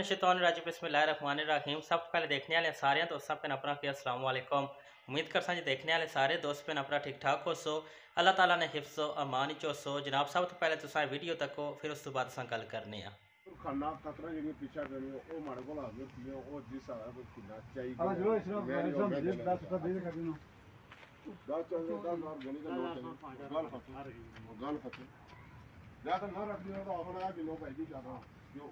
मिनश्शैतानिर्रजीम बिस्मिल्लाहिर्रहमानिर्रहीम। सब पहले देखने वाले सारे दोस्तों पे अपना कि अस्सलाम वालेकुम। उम्मीद करसा जी देखने वाले सारे दोस्त पे अपना ठीक ठाक हो सो, अल्लाह ताला ने हिफ्ज़ अमान चो सो। जनाब सब तो पहले तुसा वीडियो तको, फिर उस तो बाद असां गल करने आ। खाना खतरा जेह्ड़ियां पिच्छा करनियां ओह् माड़े कोल हाजिर थियां ओह् जिस सारा कोई किन्ना चाहिए हां जो इसमें दस का दे कर दूं दस चल दस और गली का नोट गल खत्म या तो ना रख दियो तो अपना आ दिनो भाई जी ज्यादा जो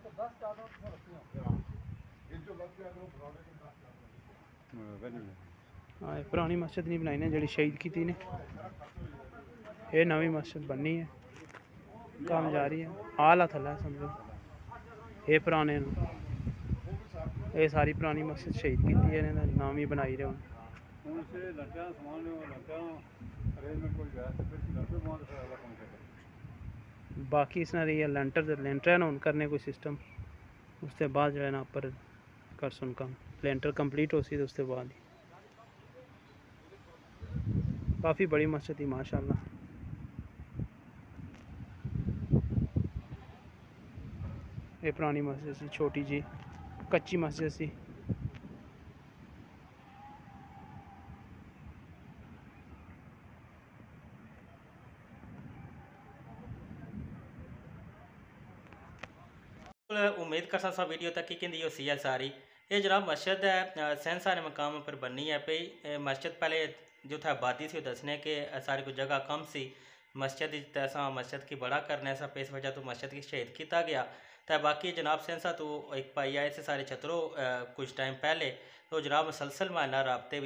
तो 10 चादर रखियो ये जो लग गया तो पुराने के 10 चादर हाँ पुरानी मस्जिद नहीं बनाई ने जी शहीद की थी ने ये नवी मस्जिद बननी है, काम जारी है। आला थला समझो ये पुराने ये सारी पुरानी मस्जिद शहीद की थी ने नवी बनाई रहे उनसे लटा सामान लटा अरेंजमेंट कोई गया तो फिर लटे बहुत सारा काम कर बाकी इसने रही है लेंटर ना करने कोई सिस्टम उसके बाद जो है ना ऊपर कर सुन काम लेंटर कंप्लीट हो सी तो उसके बाद ही काफ़ी बड़ी मस्जिद थी माशाल्लाह। ये पुरानी मस्जिद सी छोटी जी कच्ची मस्जिद सी। उम्मीद कर सा वीडियो तक की सी है सारी। ये जनाब मस्जिद है सेंसा ने मकाम पर बननी है पई। मस्जिद पहले जो था आबादी सी दसने के सारी कोई जगह कम सी मस्जिद तैसा मस्जिद की बड़ा करने सा पे इस वजह तो मस्जिद की शहीद किया गया। तो बाकी जनाब सेंसा तो एक पाई आए से सारे छतरों कुछ टाइम पहले तो जनाब मुसलसल माना रबते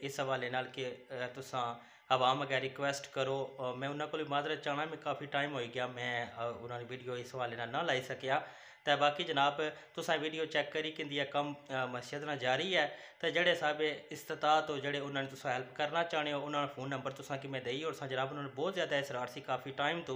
इस हवाले नाल कि तुसां आवाम अगर रिक्वेस्ट करो मैं उन्होंने को माजरत चाहना मैं काफ़ी टाइम हो गया मैं उन्होंने वीडियो इस हवाले ना लाई सकिया। तो बाकी जनाब तुसा वीडियो चेक करी कि कम मस्जिद ना जारी है। तो जड़े साहब इस्तात हो जड़े उन्होंने तुसा हेल्प करना चाहते हो उन्होंने फ़ोन नंबर तुसा कि मैं दई और जनाब उन्होंने बहुत ज़्यादा इसरार सी काफ़ी टाइम तो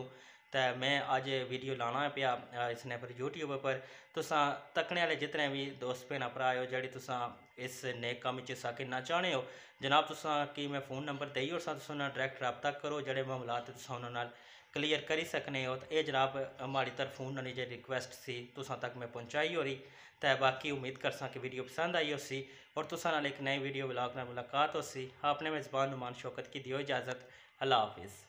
मैं अज वीडियो लाना पिया इसने पर यूट्यूब पर तुसा तकने वाले जितने भी दोस्त भैन भरा हो जड़ी तुसा इस नेक कम हिस्सा करना चाहते हो जनाब तुसा कि मैं फ़ोन नंबर दई और तुसा डायरैक्ट रबता करो जड़े मामलात तुसा उन्होंने क्लीयर करी सकने हो। तो ये जनाब हमारी तरफ उन्होंने जो रिक्वेस्ट सी तुसा तक मैं पहुँचाई हो रही। तो बाकी उम्मीद कर सा कि वीडियो पसंद आई हो सी और तुसा नाल एक नई वीडियो ब्लॉग में मुलाकात हो सी। आपने मेज़बान नुमान शौकत की दियो इजाज़त। अल्लाह हाफिज़।